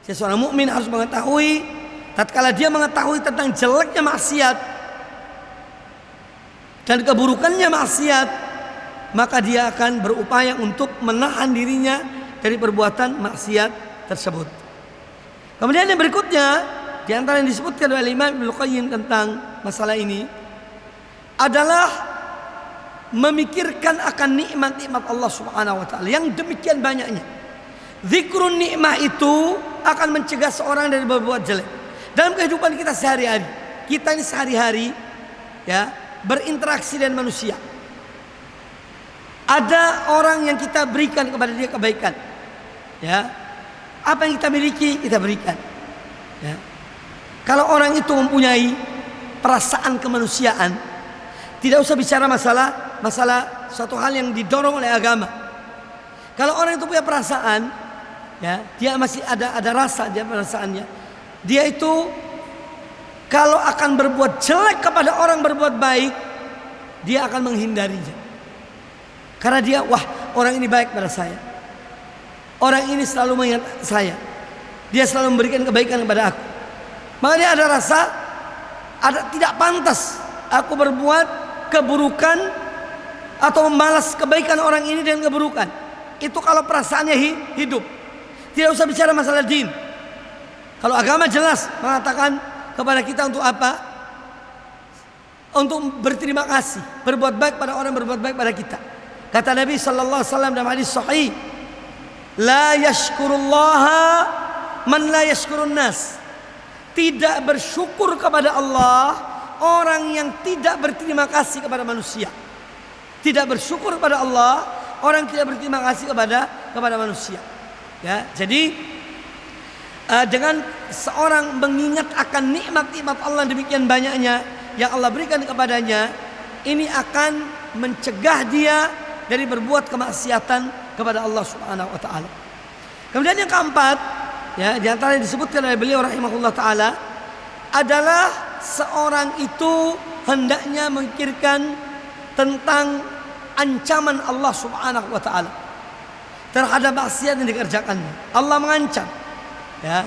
Seorang mukmin harus mengetahui, tatkala dia mengetahui tentang jeleknya maksiat dan keburukannya maksiat, maka dia akan berupaya untuk menahan dirinya dari perbuatan maksiat tersebut. Kemudian yang berikutnya, di antara yang disebutkan oleh Imam Ibnu Qayyim tentang masalah ini adalah memikirkan akan nikmat-nikmat Allah Subhanahu wa taala yang demikian banyaknya. Zikrun nikmah itu akan mencegah seorang dari berbuat jelek. Dalam kehidupan kita sehari-hari, kita ini sehari-hari ya berinteraksi dengan manusia. Ada orang yang kita berikan kepada dia kebaikan, ya. Apa yang kita miliki kita berikan, ya. Kalau orang itu mempunyai perasaan kemanusiaan, tidak usah bicara masalah suatu hal yang didorong oleh agama. Kalau orang itu punya perasaan, ya, dia masih ada rasa dia perasaannya. Dia itu kalau akan berbuat jelek kepada orang berbuat baik, dia akan menghindarinya. Karena dia, wah, orang ini baik pada saya. Orang ini selalu mengingat saya. Dia selalu memberikan kebaikan kepada aku. Maka dia ada rasa tidak pantas aku berbuat keburukan atau membalas kebaikan orang ini dengan keburukan. Itu kalau perasaannya hidup. Tidak usah bicara masalah din. Kalau agama jelas mengatakan kepada kita untuk apa? Untuk berterima kasih, berbuat baik pada orang yang berbuat baik pada kita. Kata Nabi sallallahu alaihi wasallam dalam hadis sahih, la yashkurullaha man la yashkurun nas. Tidak bersyukur kepada Allah orang yang tidak berterima kasih kepada manusia. Tidak bersyukur kepada Allah orang yang tidak berterima kasih kepada manusia. Ya, jadi dengan seorang mengingat akan nikmat-nikmat Allah demikian banyaknya yang Allah berikan kepadanya, ini akan mencegah dia dari berbuat kemaksiatan kepada Allah Subhanahu wa taala. Kemudian yang keempat, ya, di antara yang disebutkan oleh beliau rahimahullah taala adalah seorang itu hendaknya memikirkan tentang ancaman Allah Subhanahu wa taala terhadap maksiat yang dikerjakannya. Allah mengancam, ya,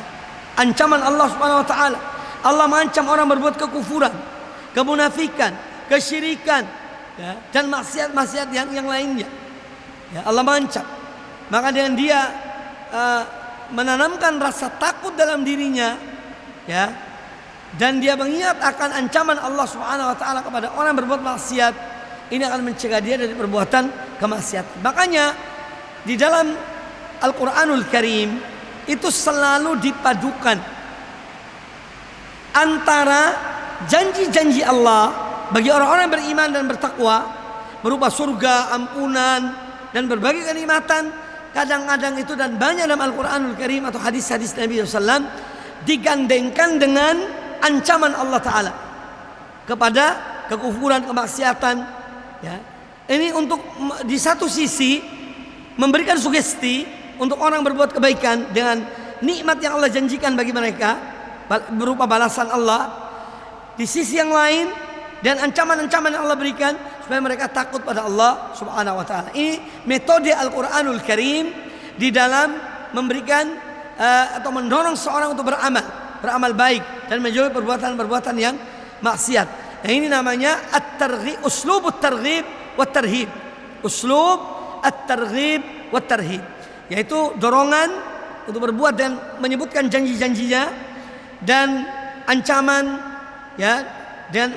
ancaman Allah Subhanahu wa taala. Allah mengancam orang berbuat kekufuran, kemunafikan, kesyirikan, ya, dan maksiat-maksiat yang lainnya. Ya, Allah mengancam. Maka dengan dia menanamkan rasa takut dalam dirinya, ya, dan dia mengingat akan ancaman Allah Subhanahu wa taala kepada orang yang berbuat maksiat, ini akan mencegah dia dari perbuatan kemaksiatan. Makanya di dalam Al-Qur'anul Karim itu selalu dipadukan antara janji-janji Allah bagi orang-orang yang beriman dan bertakwa berupa surga, ampunan, dan berbagai kenikmatan. Kadang-kadang itu dan banyak dalam Al-Quranul Karim atau hadis-hadis Nabi SAW digandengkan dengan ancaman Allah Ta'ala kepada kekufuran, kemaksiatan, ya. Ini untuk di satu sisi memberikan sugesti untuk orang berbuat kebaikan dengan nikmat yang Allah janjikan bagi mereka berupa balasan Allah. Di sisi yang lain dan ancaman-ancaman yang Allah berikan supaya mereka takut pada Allah Subhanahu wa taala. Ini metode Al-Qur'anul Karim di dalam memberikan atau mendorong seorang untuk beramal baik dan menjauhi perbuatan-perbuatan yang maksiat. Nah, ini namanya at-targhib, uslubut targhib wat tarhib. Uslub at-targhib wat tarhib, yaitu dorongan untuk berbuat dan menyebutkan janji-janjinya dan ancaman, ya, dan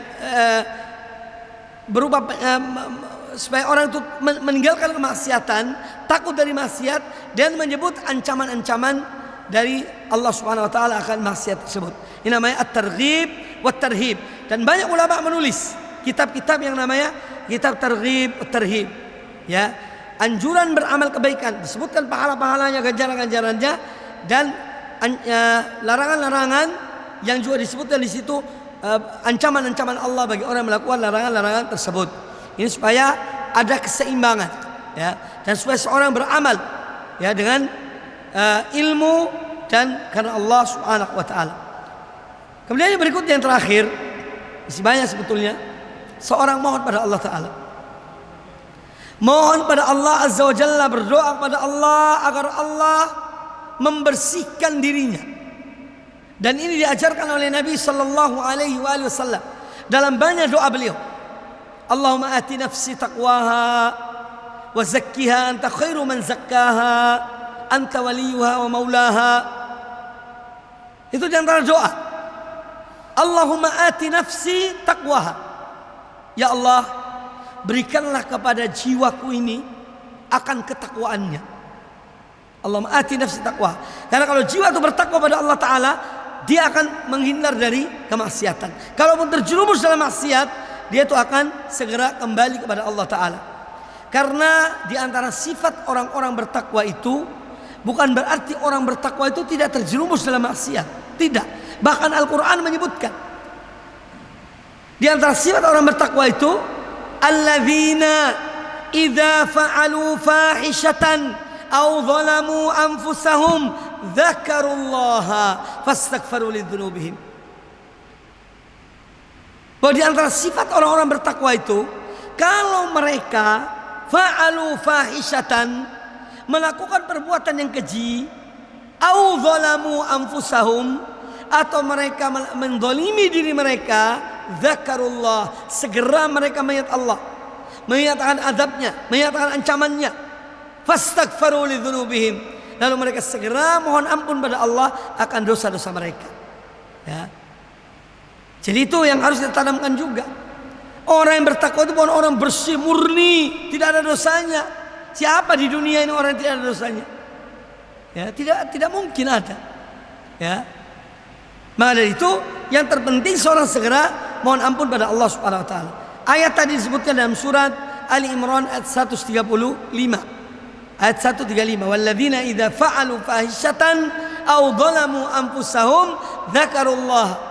berupa supaya orang itu meninggalkan kemaksiatan, takut dari maksiat, dan menyebut ancaman-ancaman dari Allah Subhanahu wa taala akan maksiat tersebut. Ini namanya at-targhib wat tarhib. Dan banyak ulama menulis kitab-kitab yang namanya kitab targhib wat tarhib. Ya, anjuran beramal kebaikan, disebutkan pahala-pahalanya, ganjaran-ganjarannya, dan larangan-larangan yang juga disebutkan di situ, ancaman-ancaman Allah bagi orang yang melakukan larangan-larangan tersebut. Ini supaya ada keseimbangan, ya, dan supaya seorang beramal, ya, dengan ilmu dan karena Allah Subhanahu wa taala. Kemudian yang berikutnya yang terakhir, masih banyak sebetulnya, seorang mohon pada Allah taala. Mohon pada Allah Azza wa Jalla, berdoa pada Allah agar Allah membersihkan dirinya. Dan ini diajarkan oleh Nabi sallallahu alaihi wasallam dalam banyak doa beliau. Allahumma ati nafsi taqwaha wa zakkiha anta khairu man zakkaha anta waliyuha wa maulaha. Itu di antara doa. Allahumma ati nafsi taqwaha. Ya Allah, berikanlah kepada jiwaku ini akan ketakwaannya. Allahumma ati nafsi taqwa. Karena kalau jiwa itu bertakwa pada Allah Ta'ala, dia akan menghindar dari kemaksiatan. Kalaupun terjerumus dalam maksiat, dia itu akan segera kembali kepada Allah Ta'ala. Karena di antara sifat orang-orang bertakwa itu, bukan berarti orang bertakwa itu tidak terjerumus dalam maksiat. Tidak. Bahkan Al-Quran menyebutkan, di antara sifat orang bertakwa itu, alladzina idza fa'alu fahishatan aw zalamu anfusahum dzakarullaha fastaghfiru lidzunubihim. Bahwa di antara sifat orang-orang bertakwa itu, kalau mereka fa'alu fahishatan, melakukan perbuatan yang keji, aw zalamu anfusahum, atau mereka mendolimi diri mereka, dzakarullah, segera mereka mengingat Allah, mengingat akan azabnya, mengingat akan ancamannya, fastaghfiru lidzunubihim, lalu mereka segera mohon ampun pada Allah akan dosa-dosa mereka. Ya. Jadi itu yang harus ditanamkan juga. Orang yang bertakwa itu bukan orang bersih, murni, tidak ada dosanya. Siapa di dunia ini orang yang tidak ada dosanya? Ya, tidak mungkin ada. Ya. Maka dari itu yang terpenting seorang segera mohon ampun pada Allah Subhanahu wa taala. Ayat tadi disebutkan dalam surat Ali Imran ayat 135. Ayat 135, walladzina idza fa'alu fahishatan aw dhalamu anfusahum dzakarullah.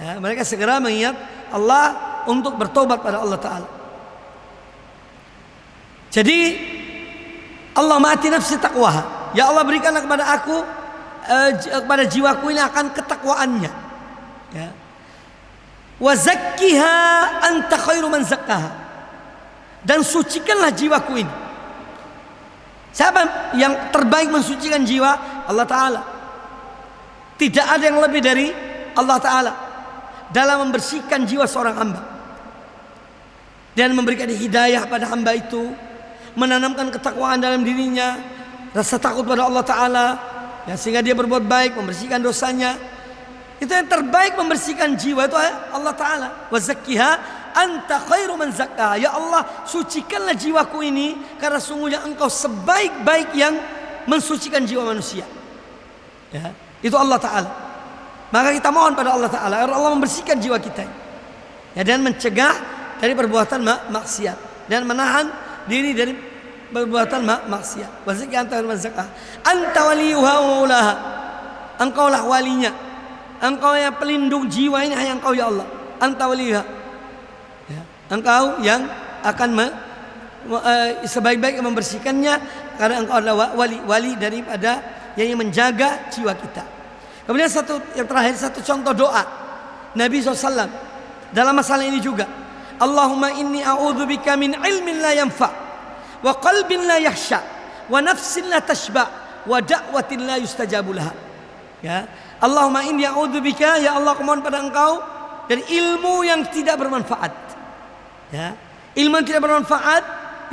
Ya, mereka segera mengingat Allah untuk bertobat pada Allah Ta'ala. Jadi Allah mati nafsi taqwaha. Ya Allah, berikanlah kepada aku, kepada jiwaku ini akan ketakwaannya. Ya. Wa zakkiha anta khairu man zakkaha. Dan sucikanlah jiwaku ini. Siapa yang terbaik mensucikan jiwa? Allah Ta'ala. Tidak ada yang lebih dari Allah Ta'ala dalam membersihkan jiwa seorang hamba dan memberikan hidayah pada hamba itu, menanamkan ketakwaan dalam dirinya, rasa takut pada Allah Ta'ala, ya, sehingga dia berbuat baik, membersihkan dosanya. Itu yang terbaik membersihkan jiwa itu Allah Ta'ala. Wa zakkiha anta khairu man zakkaha. Ya Allah, sucikanlah jiwaku ini, karena sungguhnya engkau sebaik-baik yang mensucikan jiwa manusia. Ya, itu Allah Ta'ala. Maka kita mohon pada Allah Ta'ala agar Allah membersihkan jiwa kita, ya, dan mencegah dari perbuatan maksiat, dan menahan diri dari perbuatan maksiat. Wa zakkiha anta khairu man zakkaha anta waliyuha wa maulaha. Engkaulah walinya, engkau yang pelindung jiwa ini, hanya engkau ya Allah. Anta waliyuha, ya, engkau yang akan sebaik-baik membersihkannya, karena engkau adalah wali daripada yang menjaga jiwa kita. Kemudian yang terakhir, satu contoh doa Nabi SAW dalam masalah ini juga. Allahumma inni a'udzubika min ilmin la yanfa, wa qalbin la yahsha, wa nafsin la tashba, wa da'watin la yustajabu laha. Ya, Allahumma inni a'udzubika, ya Allah, aku mohon pada engkau dari ilmu yang tidak bermanfaat. Ya, ilmu yang tidak bermanfaat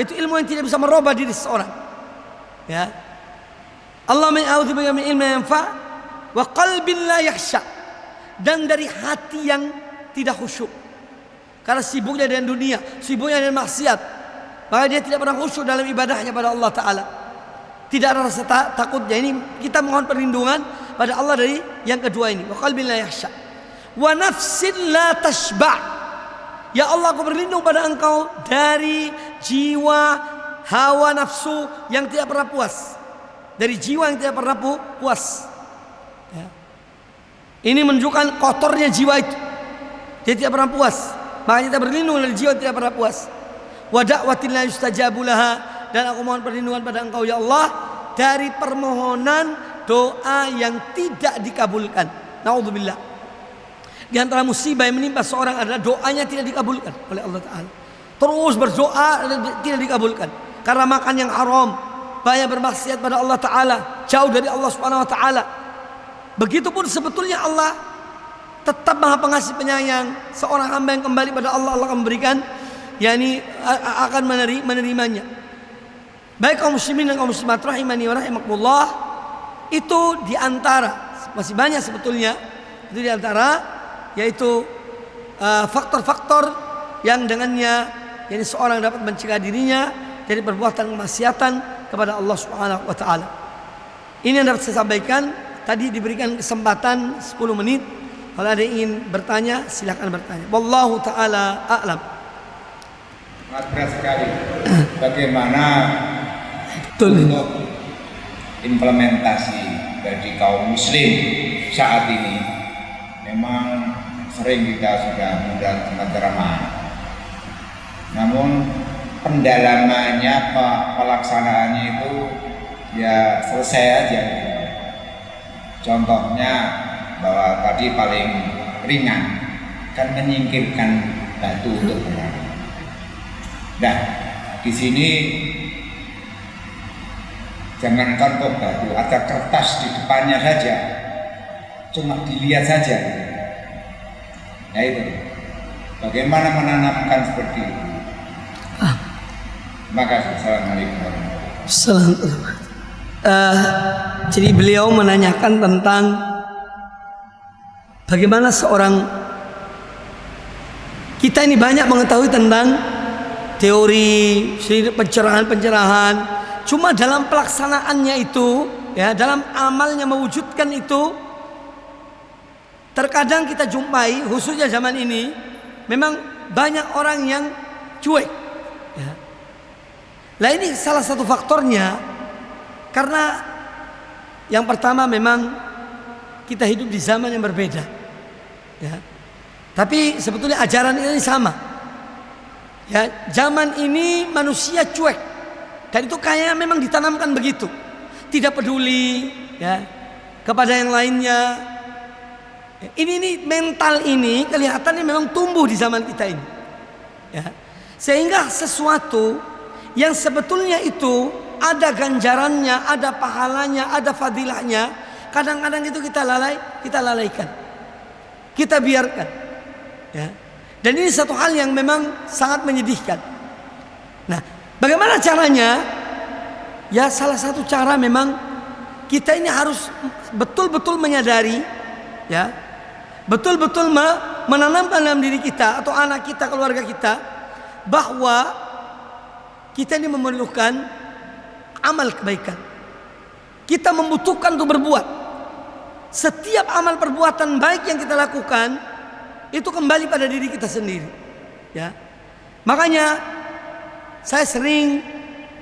itu ilmu yang tidak bisa merubah diri seseorang. Ya, Allahumma inni a'udzubika min ilmin la yanfa, wa qalbin la yakhsha, dan dari hati yang tidak khusyuk, karena sibuknya dengan dunia, sibuknya dengan maksiat, maka dia tidak pernah khusyuk dalam ibadahnya pada Allah Ta'ala. Tidak ada rasa takutnya. Ini kita mohon perlindungan pada Allah dari yang kedua ini. Wa qalbin la yakhsha, wa nafsin la tashba. Ya Allah, aku berlindung pada engkau dari jiwa hawa nafsu yang tidak pernah puas, dari jiwa yang tidak pernah puas. Ya. Ini menunjukkan kotornya jiwa itu, dia tidak pernah puas. Makanya kita berlindung dari jiwa yang tidak pernah puas. Wa da'watin la yustajabu laha, dan aku mohon perlindungan pada engkau ya Allah dari permohonan doa yang tidak dikabulkan. Naudzubillah. Di antara musibah yang menimpa seorang adalah doanya tidak dikabulkan oleh Allah Ta'ala. Terus berdoa tidak dikabulkan karena makan yang haram, banyak bermaksiat pada Allah Ta'ala, jauh dari Allah Subhanahu Wa Ta'ala. Begitupun sebetulnya Allah tetap Maha Pengasih Penyayang. Seorang hamba yang kembali pada Allah, Allah akan memberikan, yakni akan menerimanya. Baik kaum muslimin dan kaum muslimat rahimani wa rahimakumullah, itu diantara, masih banyak sebetulnya, itu diantara yaitu faktor-faktor yang dengannya yakni seorang dapat mencegah dirinya dari perbuatan kemaksiatan kepada Allah Subhanahu wa taala. Ini yang dapat saya sampaikan. Tadi diberikan kesempatan 10 menit. Kalau ada yang ingin bertanya, silakan bertanya. Wallahu taala a'lam. Sangat berat sekali. Bagaimana untuk implementasi bagi kaum muslim saat ini? Memang sering kita sudah mudah ceramah. Namun pendalamannya, pelaksanaannya itu ya selesai aja. Contohnya bahwa tadi paling ringan kan menyingkirkan batu untuk berlari. Nah, di sini jangankan kok batu, ada kertas di depannya saja, cuma dilihat saja. Nah itu, bagaimana menanamkan seperti itu? Terima kasih. Assalamualaikum warahmatullahi wabarakatuh. Jadi beliau menanyakan tentang bagaimana seorang, kita ini banyak mengetahui tentang teori pencerahan, cuma dalam pelaksanaannya itu, ya, dalam amalnya mewujudkan itu, terkadang kita jumpai, khususnya zaman ini, memang banyak orang yang cuek. Ya. Nah ini salah satu faktornya, karena yang pertama memang kita hidup di zaman yang berbeda, ya. Tapi sebetulnya ajaran ini sama. Ya, zaman ini manusia cuek, dan itu kayaknya memang ditanamkan begitu, tidak peduli, ya, kepada yang lainnya. Ini mental ini kelihatannya memang tumbuh di zaman kita ini, ya. Sehingga sesuatu yang sebetulnya itu ada ganjarannya, ada pahalanya, ada fadilahnya, kadang-kadang itu kita lalaikan, kita biarkan, ya. Dan ini satu hal yang memang sangat menyedihkan. Nah, bagaimana caranya? Ya, salah satu cara memang kita ini harus betul-betul menyadari, ya, betul-betul menanamkan dalam diri kita atau anak kita, keluarga kita, bahwa kita ini memerlukan amal kebaikan. Kita membutuhkan untuk berbuat. Setiap amal perbuatan baik yang kita lakukan itu kembali pada diri kita sendiri, ya. Makanya saya sering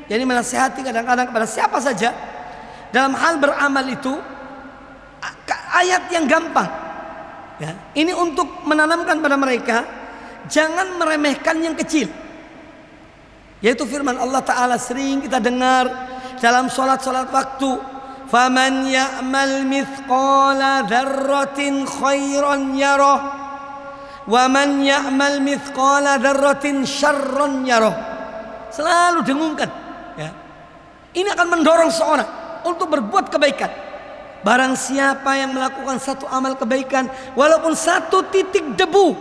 jadi menasihati kadang-kadang kepada siapa saja dalam hal beramal itu ayat yang gampang, ya. Ini untuk menanamkan pada mereka, jangan meremehkan yang kecil, yaitu firman Allah Ta'ala sering kita dengar dalam sholat waktu, faman ya'mal mithqala dzarratin khairan yarah wa man ya'mal mithqala dzarratin syarran yarah. Selalu dengungkan, ya. Ini akan mendorong seorang untuk berbuat kebaikan. Barang siapa yang melakukan satu amal kebaikan walaupun satu titik debu,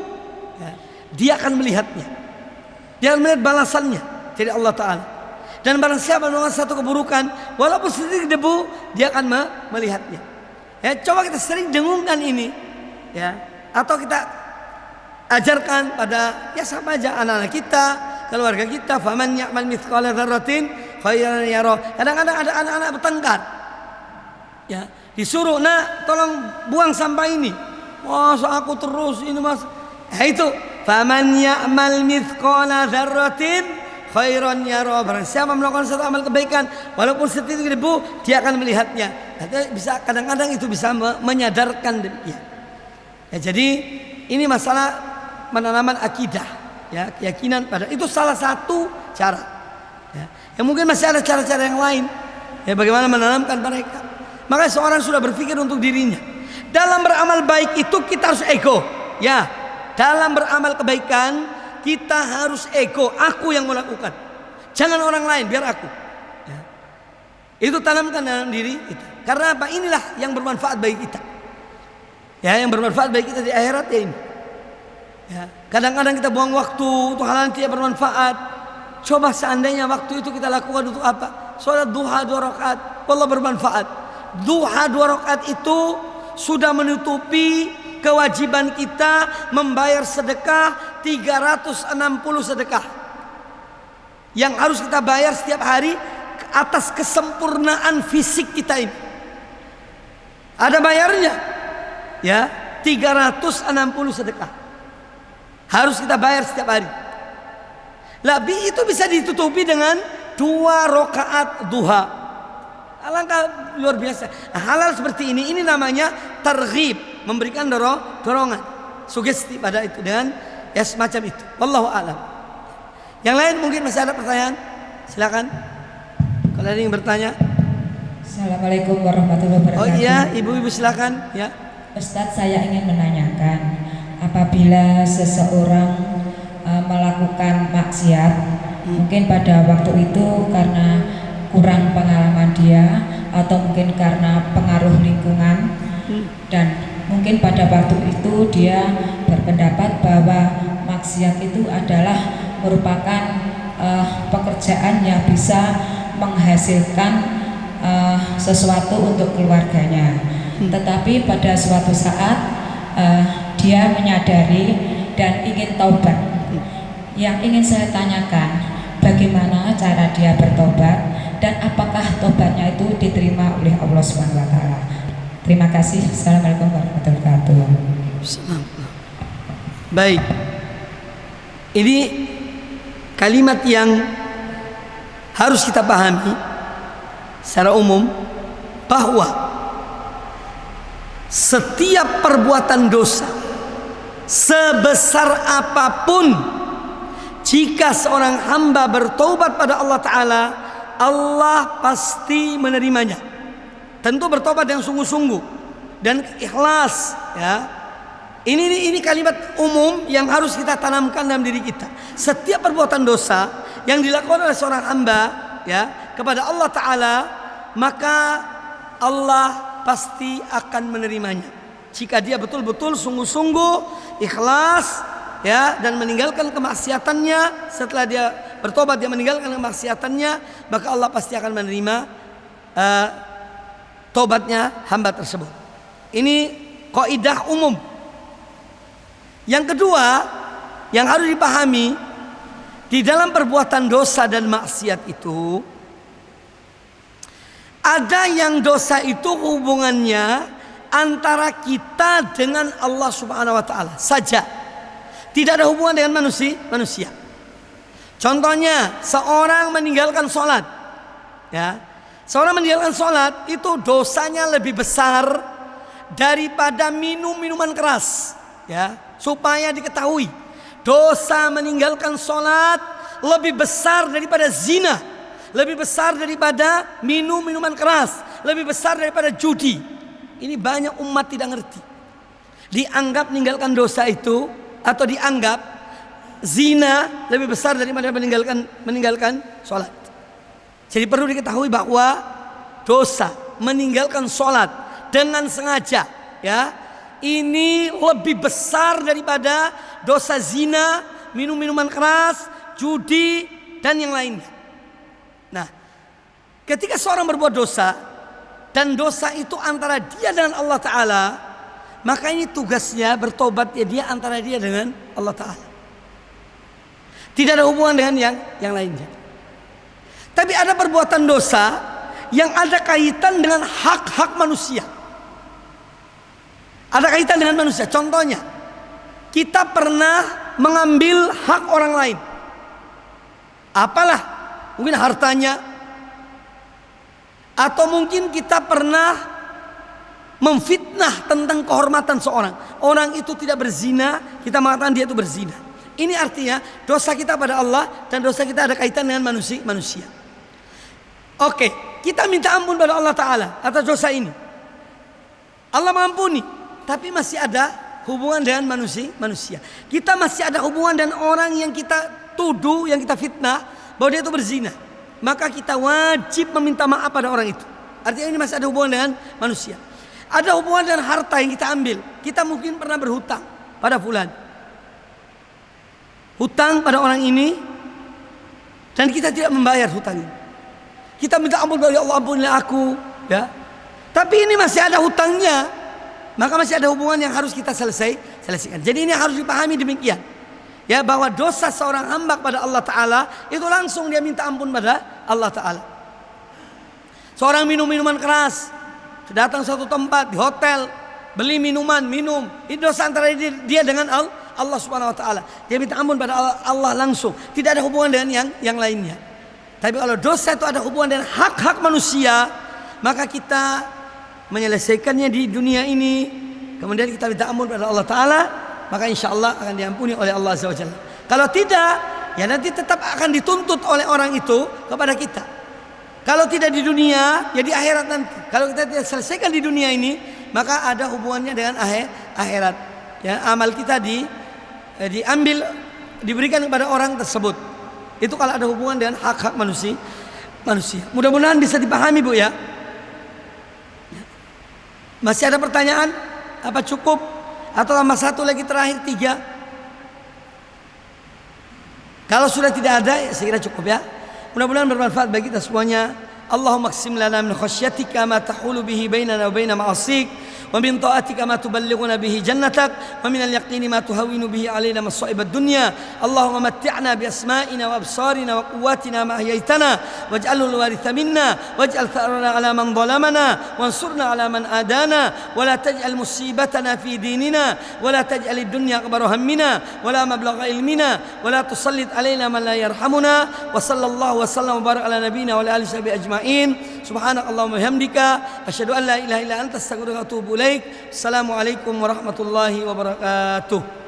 ya, dia akan melihatnya, dia akan melihat balasannya dari Allah Ta'ala. Dan barang siapa melakukan satu keburukan walaupun sedikit debu, dia akan melihatnya. Ya, coba kita sering dengungkan ini, ya, atau kita ajarkan pada, ya, sama aja anak-anak kita, keluarga kita, faman ya'mal mithqala dzarratin khairan yarah. Kadang-kadang ada anak-anak bertengkar, ya, disuruh, nak tolong buang sampah ini, masa aku terus ini, mas. Itu faman ya'mal mithqala dzarratin khairan yarah. Barang siapa melakukan satu amal kebaikan walaupun setitik debu, dia akan melihatnya. Bisa, kadang-kadang itu bisa menyadarkan demikian, ya. Jadi ini masalah penanaman akidah, ya, keyakinan pada itu salah satu cara, ya. Yang mungkin masih ada cara-cara yang lain, ya, bagaimana menanamkan mereka. Maka seorang sudah berpikir untuk dirinya. Dalam beramal baik itu kita harus ego, ya. Dalam beramal kebaikan kita harus ego, aku yang melakukan, jangan orang lain, biar aku, ya. Itu tanamkan dalam diri kita. Karena apa? Inilah yang bermanfaat bagi kita. Ya, yang bermanfaat bagi kita di akhirat ya ini. Ya, kadang-kadang kita buang waktu untuk hal yang tidak bermanfaat. Coba seandainya waktu itu kita lakukan untuk apa? Salat duha 2 rakaat, wallah bermanfaat. Duha 2 rakaat itu sudah menutupi kewajiban kita membayar sedekah 360 sedekah yang harus kita bayar setiap hari atas kesempurnaan fisik kita ini. Ada bayarnya, ya, 360 sedekah harus kita bayar setiap hari. Lebih itu bisa ditutupi dengan 2 rakaat duha. Alangkah luar biasa. Nah, hal-hal seperti ini namanya targhib, memberikan dorongan, sugesti pada itu dengan ya semacam itu. Wallahu a'lam. Yang lain mungkin masih ada pertanyaan? Silakan. Kalau ada yang bertanya. Assalamualaikum warahmatullahi wabarakatuh. Oh iya, ibu-ibu silakan ya. Ustadz, saya ingin menanyakan, apabila seseorang melakukan maksiat, mungkin pada waktu itu karena kurang pengalaman dia, atau mungkin karena pengaruh lingkungan, dan mungkin pada waktu itu dia berpendapat bahwa maksiat itu adalah merupakan pekerjaan yang bisa menghasilkan sesuatu untuk keluarganya. Tetapi pada suatu saat dia menyadari dan ingin taubat. Yang ingin saya tanyakan, bagaimana cara dia bertobat dan apakah tobatnya itu diterima oleh Allah SWT? Terima kasih. Assalamualaikum warahmatullahi wabarakatuh. Baik. Ini kalimat yang harus kita pahami secara umum, bahwa setiap perbuatan dosa sebesar apapun, jika seorang hamba bertobat pada Allah Ta'ala, Allah pasti menerimanya. Tentu bertobat dengan sungguh-sungguh dan ikhlas, ya. Ini kalimat umum yang harus kita tanamkan dalam diri kita. Setiap perbuatan dosa yang dilakukan oleh seorang hamba, ya, kepada Allah Ta'ala, maka Allah pasti akan menerimanya jika dia betul-betul sungguh-sungguh ikhlas, ya, dan meninggalkan kemaksiatannya. Setelah dia bertobat, dia meninggalkan kemaksiatannya, maka Allah pasti akan menerima tobatnya hamba tersebut. Ini kaidah umum. Yang kedua yang harus dipahami, di dalam perbuatan dosa dan maksiat itu ada yang dosa itu hubungannya antara kita dengan Allah Subhanahu wa Ta'ala saja, tidak ada hubungan dengan manusia. Contohnya, seorang meninggalkan sholat, ya, seorang meninggalkan sholat itu dosanya lebih besar daripada minum minuman keras, ya, supaya diketahui dosa meninggalkan sholat lebih besar daripada zina, lebih besar daripada minum minuman keras, lebih besar daripada judi. Ini banyak umat tidak ngerti. Dianggap meninggalkan dosa itu, atau dianggap zina lebih besar daripada meninggalkan sholat. Jadi perlu diketahui bahwa dosa meninggalkan sholat dengan sengaja, ya, ini lebih besar daripada dosa zina, minum minuman keras, judi, dan yang lainnya. Nah, ketika seorang berbuat dosa dan dosa itu antara dia dengan Allah Ta'ala, maka ini tugasnya bertobat ya dia antara dia dengan Allah Ta'ala. Tidak ada hubungan dengan yang lainnya. Tapi ada perbuatan dosa yang ada kaitan dengan hak-hak manusia. Ada kaitan dengan manusia. Contohnya, kita pernah mengambil hak orang lain. Apalah, mungkin hartanya, atau mungkin kita pernah memfitnah tentang kehormatan seorang. Orang itu tidak berzina, kita mengatakan dia itu berzina. Ini artinya dosa kita pada Allah dan dosa kita ada kaitan dengan manusia. Oke, kita minta ampun pada Allah Ta'ala atas dosa ini. Allah mengampuni, tapi masih ada hubungan dengan manusia. Kita masih ada hubungan dengan orang yang kita tuduh, yang kita fitnah bahwa dia itu berzina. maka kita wajib meminta maaf pada orang itu. Artinya ini masih ada hubungan dengan manusia. Ada hubungan dengan harta yang kita ambil. Kita mungkin pernah berhutang pada fulan, hutang pada orang ini, dan kita tidak membayar hutang ini. Kita minta ampun, ya Allah ampunilah aku, ya. Tapi ini masih ada hutangnya, maka masih ada hubungan yang harus kita selesaikan. Jadi ini harus dipahami demikian, ya, bahwa dosa seorang hamba pada Allah Ta'ala itu langsung dia minta ampun pada Allah Ta'ala. Seorang minum minuman keras, datang suatu tempat di hotel, beli minuman, minum, itu dosa antara dia dengan Allah Subhanahu Wa Ta'ala. Dia minta ampun pada Allah langsung, tidak ada hubungan dengan yang lainnya. Tapi kalau dosa itu ada hubungan dengan hak-hak manusia, maka kita menyelesaikannya di dunia ini, kemudian kita minta ampun pada Allah Ta'ala, maka insya Allah akan diampuni oleh Allah Azza wa Jalla. Kalau tidak, ya nanti tetap akan dituntut oleh orang itu kepada kita. Kalau tidak di dunia, ya di akhirat nanti. Kalau kita tidak selesaikan di dunia ini, maka ada hubungannya dengan akhirat. Ya, amal kita diambil, diberikan kepada orang tersebut. Itu kalau ada hubungan dengan hak-hak manusia. Mudah-mudahan bisa dipahami, Bu, ya. Masih ada pertanyaan? Apa cukup? Atau tambah satu lagi terakhir, 3? Kalau sudah tidak ada, ya saya kira cukup, ya. Mudah-mudahan bermanfaat bagi kita semuanya. Allahumma qsim lana min khasyatika ma tahulu bihi bainana wa baina ma'asik, wa min ta'atika ma tuballighuna bihi jannatak, wa min al-yaqini ma tuhawwinu bihi alaina masa'ib ad-dunya. Allahumma matti'na bi asma'ina wa absarina wa quwwatina ma ahyaytana waj'alhu al-waritha minna waj'al tha'rana 'ala man zalamana wansurna 'ala man adana wa la taj'al musibatana fi dinina wa la taj'al ad-dunya akbar hammina wa la mablagha ilmina wa la tusallit 'alaina man la yarhamuna. Wa sallallahu wa sallam wa baraka ala nabiyyina wa ala alihi ajma'in. Subhanakallahumma wa bihamdika asyhadu an la ilaha illa anta astaghfiruka wa atubu ilaik. Assalamualaikum warahmatullahi wabarakatuh.